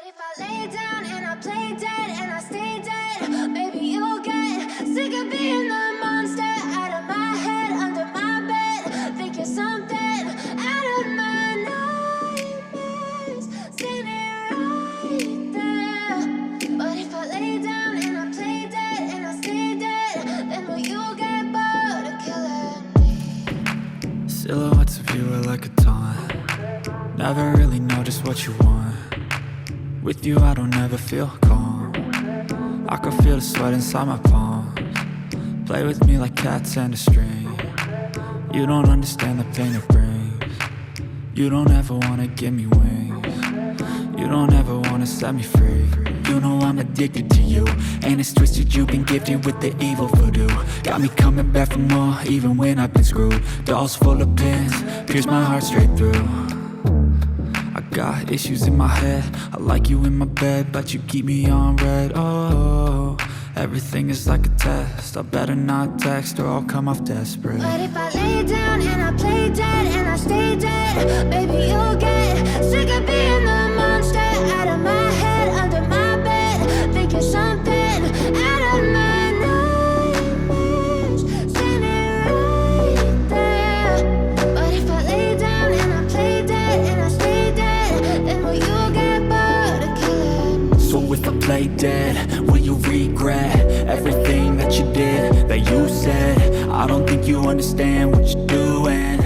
if I lay down and I play dead and I stay dead, maybe you'll get sick of being the monster out of my head, under my bed. Think you're something out of my nightmares, standing right there. But if I lay down and I play dead and I stay dead, then will you get bored of killing me? Silhouettes of you are like a taunt. Never really know just what you want. With you I don't ever feel calm. I can feel the sweat inside my palms. Play with me like cats and a string. You don't understand the pain it brings. You don't ever wanna give me wings. You don't ever wanna set me free. You know I'm addicted to you, and it's twisted, you've been gifted with the evil voodoo. Got me coming back for more, even when I've been screwed. Dolls full of pins, pierce my heart straight through. I got issues in my head, I like you in my bed, but you keep me on red. Oh, everything is like a test, I better not text or I'll come off desperate. But if I lay down and I play dead and I stay dead, baby you'll get sick of being the monster out of my head, under my bed. Think you're something out of my nightmares, standing right there. But if I lay down and I play dead and I stay dead, then will you get bored of killing me? So if I play dead, will you regret everything that you did, that you said? I don't think you understand what you're doing.